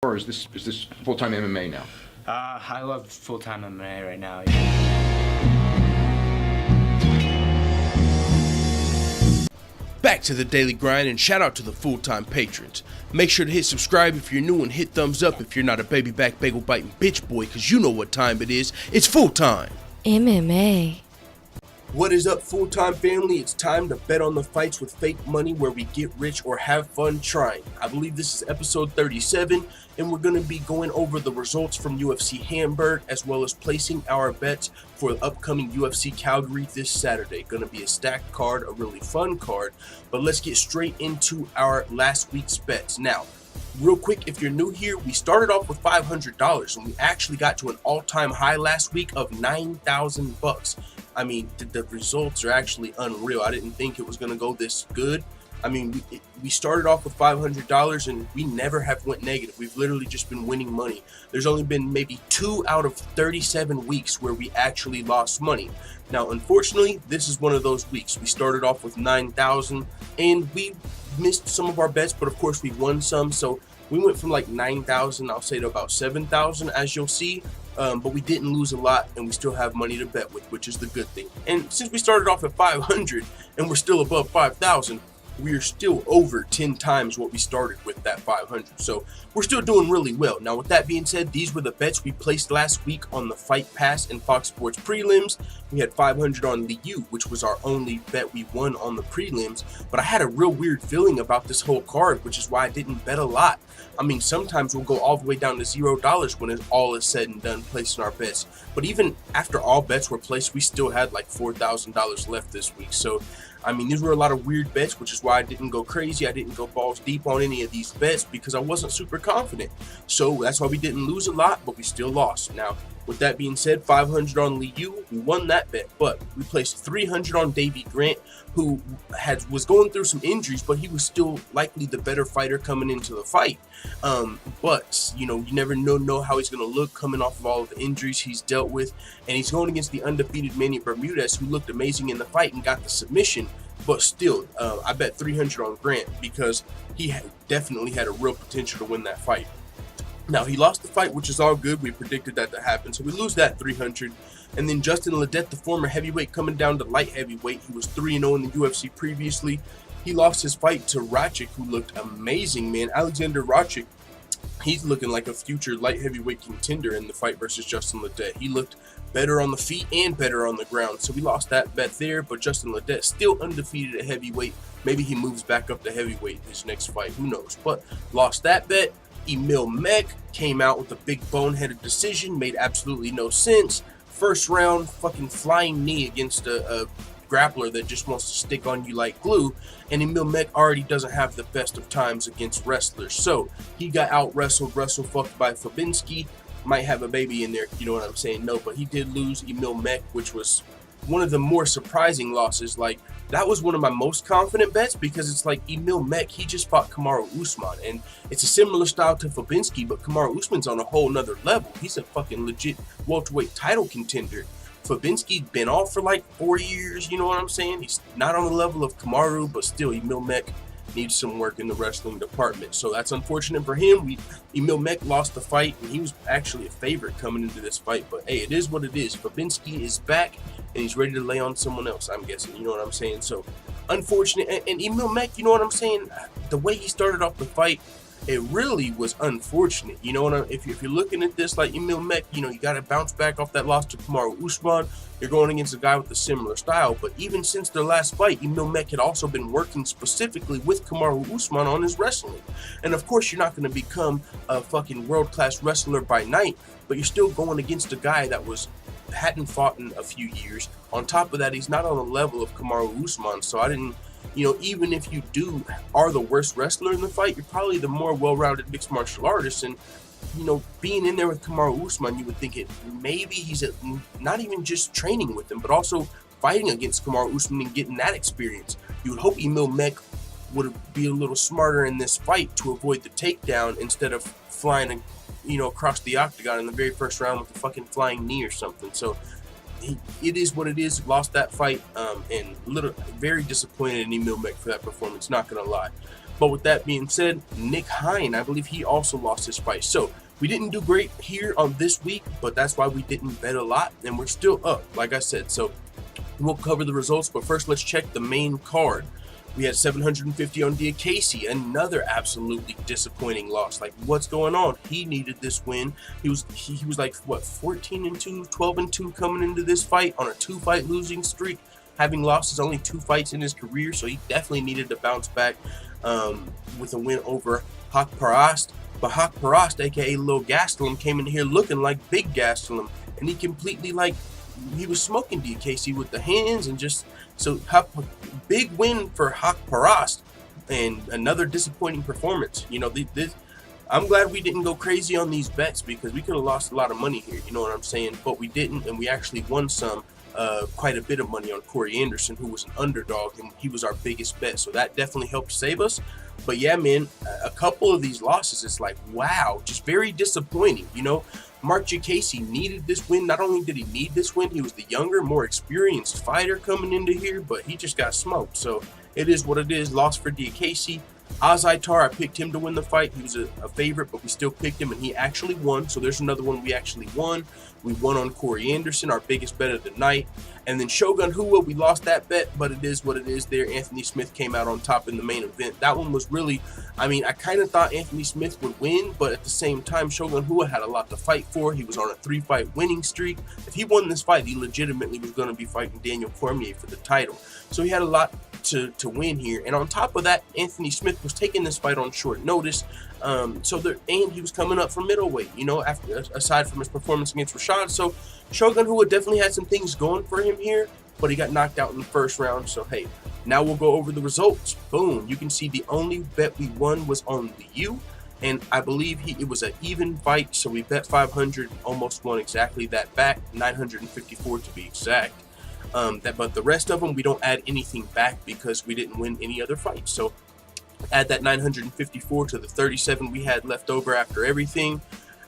Or is this full-time MMA now? I love full-time MMA right now. Back to the daily grind, and shout out to the full-time patrons. Make sure to hit subscribe if you're new and hit thumbs up if you're not a baby back bagel biting bitch boy, cause you know what time it is. It's full time. MMA. What is up, full-time family? It's time to bet on the fights with fake money, where we get rich or have fun trying. I believe this is episode 37, and we're going to be going over the results from UFC Hamburg, as well as placing our bets for the upcoming UFC Calgary this Saturday. Going to be a stacked card, a really fun card, but let's get straight into our last week's bets. Now, real quick, if you're new here, we started off with $500, and we actually got to an all-time high last week of $9,000. I mean, the results are actually unreal. I didn't think it was going to go this good. I mean, we started off with $500, and we never have went negative. We've literally just been winning money. There's only been maybe 2 out of 37 weeks where we actually lost money. Now, unfortunately, this is one of those weeks. We started off with $9,000, and we missed some of our bets, but of course we won some. So we went from like $9,000, I'll say, to about $7,000, as you'll see. But we didn't lose a lot, and we still have money to bet with, which is the good thing. And since we started off at 500 and we're still above 5,000, we are still over 10 times what we started with, that 500. So we're still doing really well. Now, with that being said, these were the bets we placed last week on the Fight Pass and Fox Sports prelims. We had 500 on Liu, which was our only bet we won on the prelims. But I had a real weird feeling about this whole card, which is why I didn't bet a lot. I mean, sometimes we'll go all the way down to $0 when all is said and done placing our bets. But even after all bets were placed, we still had like $4,000 left this week. So, I mean, these were a lot of weird bets, which is why I didn't go crazy. I didn't go balls deep on any of these bets because I wasn't super confident. So that's why we didn't lose a lot, but we still lost. Now, with that being said, 500 on Liu, we won that bet, but we placed 300 on Davey Grant, who was going through some injuries, but he was still likely the better fighter coming into the fight. But, you know, you never know how he's going to look coming off of all of the injuries he's dealt with. And he's going against the undefeated Manny Bermudez, who looked amazing in the fight and got the submission. But still, I bet 300 on Grant because he definitely had a real potential to win that fight. Now, he lost the fight, which is all good. We predicted that to happen, so we lose that 300. And then Justin Ledet, the former heavyweight, coming down to light heavyweight. He was 3-0 in the UFC previously. He lost his fight to Rakic, who looked amazing, man. Alexander Rakic, he's looking like a future light heavyweight contender in the fight versus Justin Ledet. He looked better on the feet and better on the ground, so we lost that bet there. But Justin Ledet still undefeated at heavyweight. Maybe he moves back up to heavyweight his next fight, who knows. But lost that bet. Emil Mek came out with a big boneheaded decision, made absolutely no sense. First round, fucking flying knee against a grappler that just wants to stick on you like glue. And Emil Mek already doesn't have the best of times against wrestlers. So he got out wrestled fucked by Fabinski. Might have a baby in there, you know what I'm saying? No, but he did lose Emil Mek, which was one of the more surprising losses. Like, that was one of my most confident bets because it's like Emil Mek, he just fought Kamaru Usman, and it's a similar style to Fabinski, but Kamaru Usman's on a whole nother level. He's a fucking legit welterweight title contender. Fabinski's been off for like 4 years, you know what I'm saying? He's not on the level of Kamaru, but still, Emil Mek needs some work in the wrestling department. So that's unfortunate for him. Emil Mek lost the fight, and he was actually a favorite coming into this fight. But hey, it is what it is. Fabinski is back, and he's ready to lay on someone else, I'm guessing. You know what I'm saying? So unfortunate. And Emil Mek, you know what I'm saying? The way he started off the fight, it really was unfortunate. You know what if you're looking at this like Emil Mek, you know, you got to bounce back off that loss to Kamaru Usman. You're going against a guy with a similar style. But even since their last fight, Emil Mek had also been working specifically with Kamaru Usman on his wrestling. And of course, you're not going to become a fucking world-class wrestler by night, but you're still going against a guy that hadn't fought in a few years. On top of that, he's not on the level of Kamaru Usman. So I didn't, you know, even if you are the worst wrestler in the fight, you're probably the more well-rounded mixed martial artist. And, you know, being in there with Kamaru Usman, you would think maybe he's not even just training with him, but also fighting against Kamaru Usman and getting that experience. You would hope Emil Mek would be a little smarter in this fight to avoid the takedown instead of flying, you know, across the octagon in the very first round with a fucking flying knee or something. So it is what it is. Lost that fight, and very disappointed in Emil Mek for that performance, not gonna lie. But with that being said, Nick Hine, I believe he also lost his fight. So we didn't do great here on this week, but that's why we didn't bet a lot, and we're still up, like I said. So we'll cover the results, but first let's check the main card. We had 750 on Casey, another absolutely disappointing loss. Like, what's going on? He needed this win. He was like, what, 14-2, 12-2 coming into this fight on a 2-fight losing streak, having lost his only 2 fights in his career. So he definitely needed to bounce back with a win over Hak Parast. But Hak Parast, aka Lil Gastelum, came in here looking like Big Gastelum, and he completely, like, he was smoking Casey with the hands, and just so big win for Hak Parast, and another disappointing performance. You know, I'm glad we didn't go crazy on these bets, because we could have lost a lot of money here, you know what I'm saying? But we didn't, and we actually won quite a bit of money on Corey Anderson, who was an underdog, and he was our biggest bet, so that definitely helped save us. But yeah, man, a couple of these losses, it's like, wow, just very disappointing. You know, Mark Casey needed this win. Not only did he need this win, he was the younger, more experienced fighter coming into here, but he just got smoked. So it is what it is. Loss for Casey. Azaitar, I picked him to win the fight. He was a favorite, but we still picked him, and he actually won. So there's another one we actually won. We won on Corey Anderson, our biggest bet of the night. And then Shogun Rua, we lost that bet, but it is what it is there. Anthony Smith came out on top in the main event. That one was really, I mean, I kind of thought Anthony Smith would win, but at the same time, Shogun Rua had a lot to fight for. He was on a 3-fight winning streak. If he won this fight, he legitimately was going to be fighting Daniel Cormier for the title. So he had a lot to win here. And on top of that, Anthony Smith was taking this fight on short notice. And he was coming up from middleweight, you know, aside from his performance against Rashad. So Shogun Rua definitely had some things going for him here, but he got knocked out in the first round. So hey, now we'll go over the results. Boom, you can see the only bet we won was on the U, and I believe it was an even fight, so we bet 500, almost won exactly that back, 954 to be exact. But the rest of them, we don't add anything back because we didn't win any other fights. So add that 954 to the 37 we had left over after everything,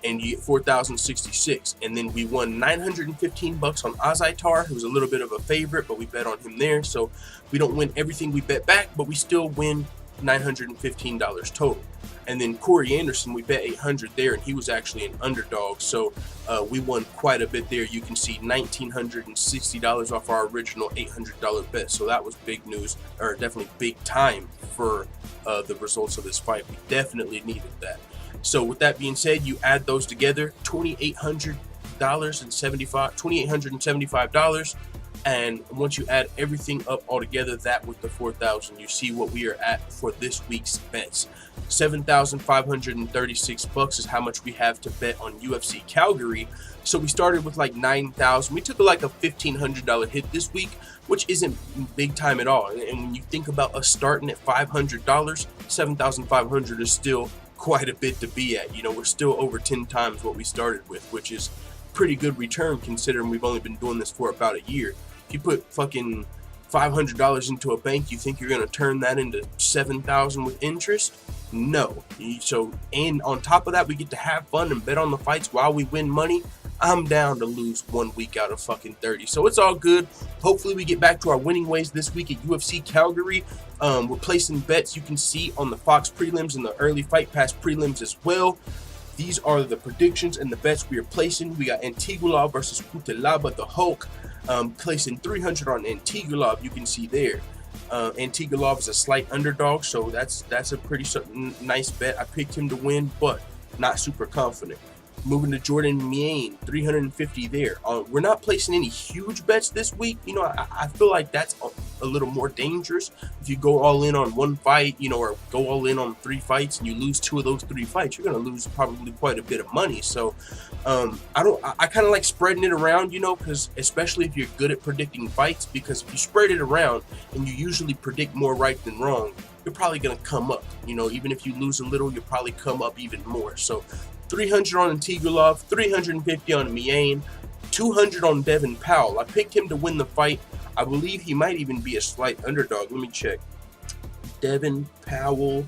and you get 4,066. And then we won $915 on Azaitar, who was a little bit of a favorite, but we bet on him there. So we don't win everything we bet back, but we still win $915 total. And then Corey Anderson, we bet 800 there, and he was actually an underdog. So we won quite a bit there. You can see $1,960 off our original $800 bet. So that was big news, or definitely big time for the results of this fight. We definitely needed that. So with that being said, you add those together, $2,875. And once you add everything up all together, that with the 4,000, you see what we are at for this week's bets. $7,536 is how much we have to bet on UFC Calgary. So we started with like 9,000. We took like a $1,500 hit this week, which isn't big time at all. And when you think about us starting at $500, 7,500 is still quite a bit to be at. You know, we're still over 10 times what we started with, which is pretty good return considering we've only been doing this for about a year. If you put fucking $500 into a bank, you think you're going to turn that into $7,000 with interest? No. So, and on top of that, we get to have fun and bet on the fights while we win money. I'm down to lose 1 week out of fucking 30. So it's all good. Hopefully we get back to our winning ways this week at UFC Calgary. We're placing bets you can see on the Fox prelims and the early Fight Pass prelims as well. These are the predictions and the bets we are placing. We got Antigulov versus Kutelaba the Hulk. Placing 300 on Antigulov, you can see there. Antigulov is a slight underdog, so that's a pretty nice bet. I picked him to win, but not super confident. Moving to Jordan Miane, 350 there. We're not placing any huge bets this week. You know, I feel like that's a little more dangerous. If you go all in on one fight, you know, or go all in on 3 fights and you lose 2 of those 3 fights, you're going to lose probably quite a bit of money. So I kind of like spreading it around, you know, because especially if you're good at predicting fights, because if you spread it around and you usually predict more right than wrong, you're probably going to come up. You know, even if you lose a little, you'll probably come up even more. So 300 on Antigulov, 350 on Miane, 200 on Devin Powell. I picked him to win the fight. I believe he might even be a slight underdog. Let me check. Devin Powell,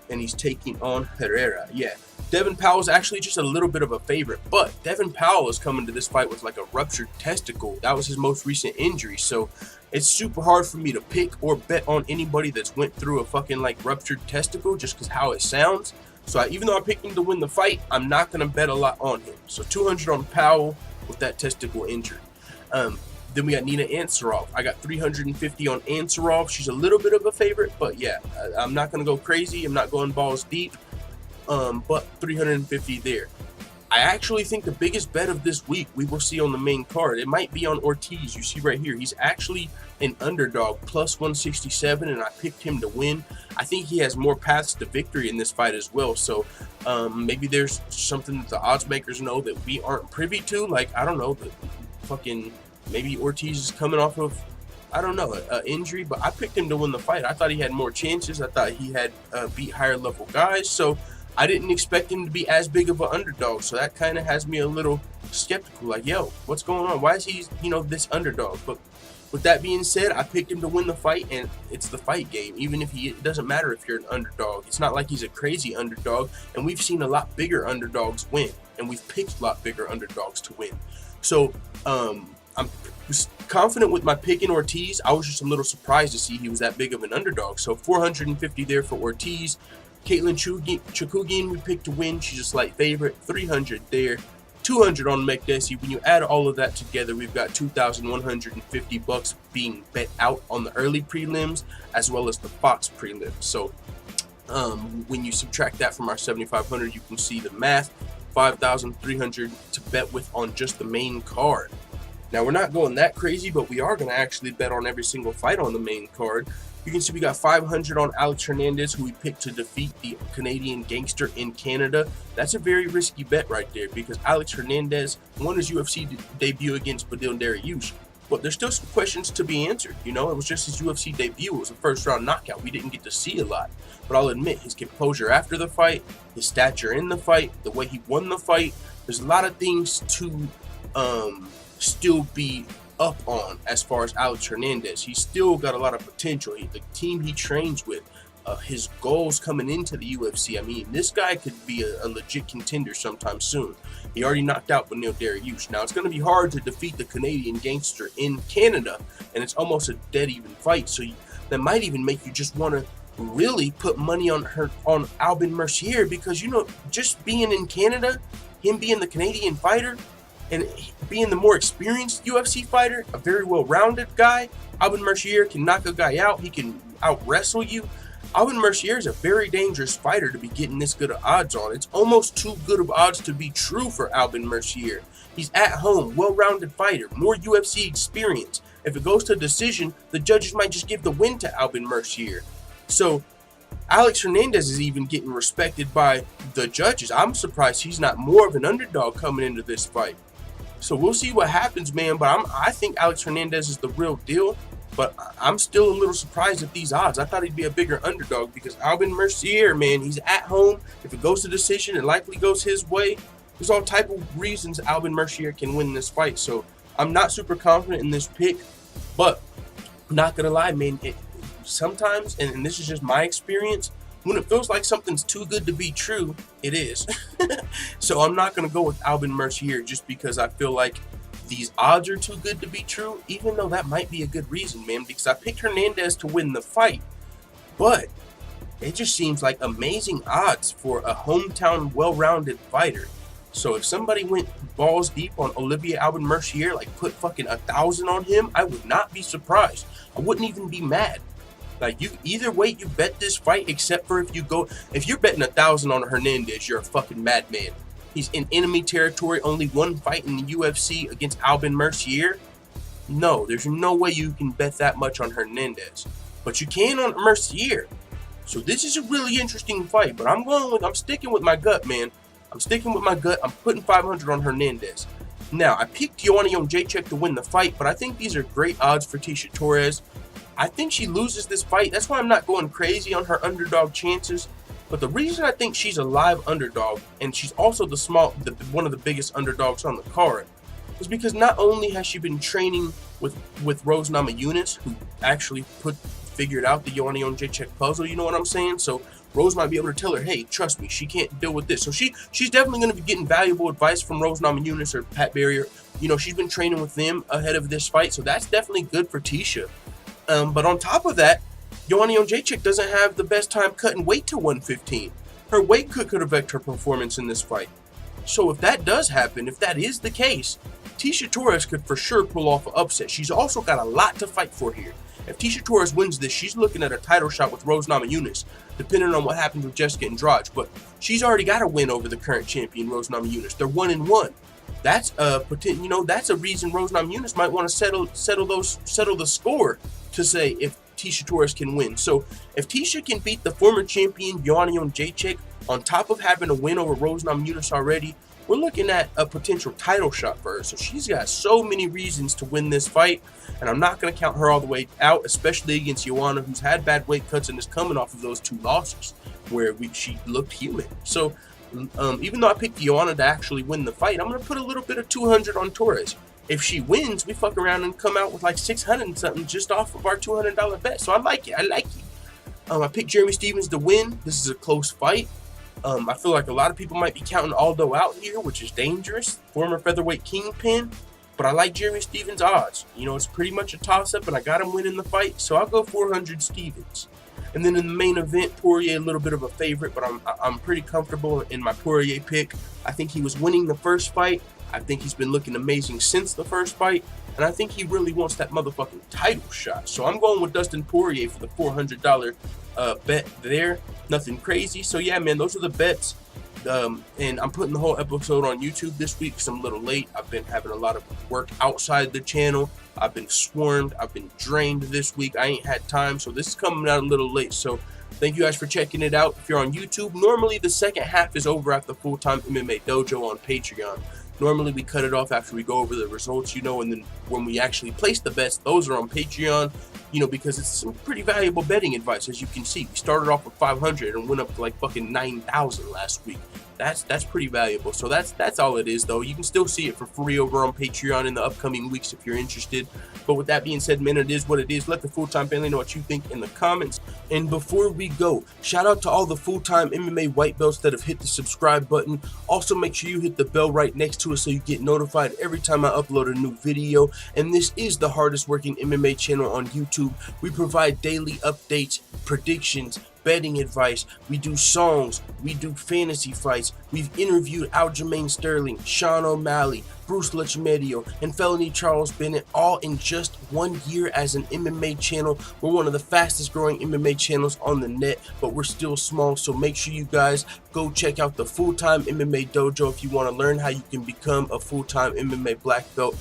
and he's taking on Herrera. Yeah, Devin Powell's actually just a little bit of a favorite, but Devin Powell is coming to this fight with like a ruptured testicle. That was his most recent injury, so it's super hard for me to pick or bet on anybody that's went through a fucking like ruptured testicle just because how it sounds. So even though I picked him to win the fight, I'm not going to bet a lot on him. So 200 on Powell with that testicle injured. Then we got Nina Ansaroff. I got 350 on Ansaroff. She's a little bit of a favorite, but yeah, I'm not going to go crazy. I'm not going balls deep, but 350 there. I actually think the biggest bet of this week we will see on the main card. It might be on Ortiz. You see right here, he's actually an underdog, plus 167, and I picked him to win. I think he has more paths to victory in this fight as well. So maybe there's something that the odds makers know that we aren't privy to. Like, I don't know, the fucking maybe Ortiz is coming off of, I don't know, an injury, but I picked him to win the fight. I thought he had more chances. I thought he had beat higher level guys. So I didn't expect him to be as big of an underdog, so that kind of has me a little skeptical. Like, yo, what's going on? Why is he, this underdog? But with that being said, I picked him to win the fight, and it's the fight game. Even if it doesn't matter if you're an underdog. It's not like he's a crazy underdog, and we've seen a lot bigger underdogs win, and we've picked a lot bigger underdogs to win. So I'm confident with my pick in Ortiz. I was just a little surprised to see he was that big of an underdog. So 450 there for Ortiz. Caitlin Chukugin we picked to win. She's a slight favorite. 300 there. 200 on McDessie. When you add all of that together, we've got $2,150 being bet out on the early prelims as well as the Fox prelims. So when you subtract that from our 7,500, you can see the math. 5,300 to bet with on just the main card. Now, we're not going that crazy, but we are going to actually bet on every single fight on the main card. You can see we got 500 on Alex Hernandez, who we picked to defeat the Canadian gangster in Canada. That's a very risky bet right there because Alex Hernandez won his UFC debut against Badil Dariush. But there's still some questions to be answered. It was just his UFC debut. It was a first-round knockout. We didn't get to see a lot. But I'll admit, his composure after the fight, his stature in the fight, the way he won the fight, there's a lot of things to still be up on as far as Alex Hernandez. He's still got a lot of potential. The team he trains with, his goals coming into the UFC. I mean, this guy could be a legit contender sometime soon. He already knocked out Beneil Dariush. Now, it's going to be hard to defeat the Canadian gangster in Canada, and it's almost a dead even fight. So that might even make you just want to really put money on Albin Mercier because, just being in Canada, him being the Canadian fighter, and being the more experienced UFC fighter, a very well-rounded guy, Albin Mercier can knock a guy out. He can out-wrestle you. Albin Mercier is a very dangerous fighter to be getting this good of odds on. It's almost too good of odds to be true for Albin Mercier. He's at home, well-rounded fighter, more UFC experience. If it goes to decision, the judges might just give the win to Albin Mercier. So Alex Hernandez is even getting respected by the judges. I'm surprised he's not more of an underdog coming into this fight. So we'll see what happens, man. But I think Alex Hernandez is the real deal. But I'm still a little surprised at these odds. I thought he'd be a bigger underdog because Albin Mercier, man, he's at home. If it goes to decision, it likely goes his way. There's all type of reasons Albin Mercier can win this fight. So I'm not super confident in this pick. But I'm not going to lie, man. Sometimes, and this is just my experience, when it feels like something's too good to be true, it is. So I'm not going to go with Albin Mercier just because I feel like these odds are too good to be true, even though that might be a good reason, man, because I picked Hernandez to win the fight. But it just seems like amazing odds for a hometown, well-rounded fighter. So if somebody went balls deep on Olivier Albin Mercier, like put fucking 1,000 on him, I would not be surprised. I wouldn't even be mad. Like, either way you bet this fight, except for if you're betting 1,000 on Hernandez, you're a fucking madman. He's in enemy territory, only one fight in the UFC against Albin Mercier. No, there's no way you can bet that much on Hernandez. But you can on Mercier. So this is a really interesting fight, but I'm sticking with my gut, man. I'm sticking with my gut. I'm putting 500 on Hernandez. Now, I picked Joanna Jędrzejczyk to win the fight, but I think these are great odds for Tecia Torres. I think she loses this fight. That's why I'm not going crazy on her underdog chances. But the reason I think she's a live underdog, and she's also one of the biggest underdogs on the card, is because not only has she been training with Rose Namajunas, who actually figured out the Joanna Jędrzejczyk puzzle, you know what I'm saying? So Rose might be able to tell her, hey, trust me, she can't deal with this. So she's definitely going to be getting valuable advice from Rose Namajunas or Pat Barrier, You know, she's been training with them ahead of this fight, so that's definitely good for Tisha. But on top of that, Joanna Jędrzejczyk doesn't have the best time cutting weight to 115. Her weight cut could affect her performance in this fight. So if that does happen, if that is the case, Tisha Torres could for sure pull off an upset. She's also got a lot to fight for here. If Tisha Torres wins this, she's looking at a title shot with Rose Namajunas, depending on what happens with Jessica Andrade. But she's already got a win over the current champion, Rose Namajunas. They're 1-1. That's that's a reason Rose Namajunas might want to settle the score to say if Tisha Torres can win. So if Tisha can beat the former champion Joanna Jędrzejczyk on top of having a win over Rose Namajunas already, we're looking at a potential title shot for her. So she's got so many reasons to win this fight, and I'm not going to count her all the way out, especially against Joanna, who's had bad weight cuts and is coming off of those 2 losses where she looked human. So even though I picked Joanna to actually win the fight, I'm going to put a little bit of 200 on Torres. If she wins, we fuck around and come out with like 600 and something just off of our $200 bet. So I like it. I picked Jeremy Stephens to win. This is a close fight. I feel like a lot of people might be counting Aldo out here, which is dangerous. Former featherweight kingpin. But I like Jeremy Stephens' odds. You know, it's pretty much a toss-up, and I got him winning the fight. So I'll go 400 Stephens. And then in the main event, Poirier a little bit of a favorite, but I'm pretty comfortable in my Poirier pick. I think he was winning the first fight. I think he's been looking amazing since the first fight. And I think he really wants that motherfucking title shot. So I'm going with Dustin Poirier for the $400 bet there. Nothing crazy. So yeah, man, those are the bets. And I'm putting the whole episode on YouTube this week because I'm a little late. I've been having a lot of work outside the channel. I've been swarmed. I've been drained this week. I ain't had time. So this is coming out a little late. So thank you guys for checking it out. If you're on YouTube, normally the second half is over at the Full-Time MMA Dojo on Patreon. Normally we cut it off after we go over the results, you know, and then when we actually place the bets, those are on Patreon, you know, because it's some pretty valuable betting advice. As you can see, we started off with 500 and went up to like fucking 9,000 last week. That's pretty valuable. So that's all it is, though. You can still see it for free over on Patreon in the upcoming weeks if you're interested. But with that being said, man, it is what it is. Let the Full-Time family know what you think in the comments. And before we go, shout out to all the Full-Time MMA white belts that have hit the subscribe button. Also, make sure you hit the bell right next to it so you get notified every time I upload a new video. And this is the hardest working MMA channel on YouTube. We provide daily updates, predictions, betting advice, we do songs, we do fantasy fights. We've interviewed Aljamain Sterling, Sean O'Malley, Bruce Lachmedio, and Felony Charles Bennett, all in just 1 year as an MMA channel. We're one of the fastest growing MMA channels on the net, but we're still small, so make sure you guys go check out the Full-Time MMA Dojo if you want to learn how you can become a full-time MMA black belt.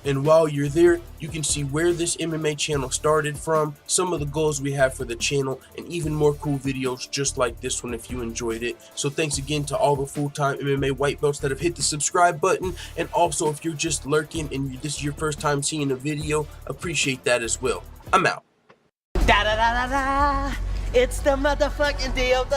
And while you're there, you can see where this MMA channel started from, some of the goals we have for the channel, and even more cool videos just like this one if you enjoyed it. So thanks again to all the Full-Time MMA white belts that have hit the subscribe button. And also, if you're just lurking and this is your first time seeing a video, appreciate that as well. I'm out. Da da da da da. It's the motherfucking DOG.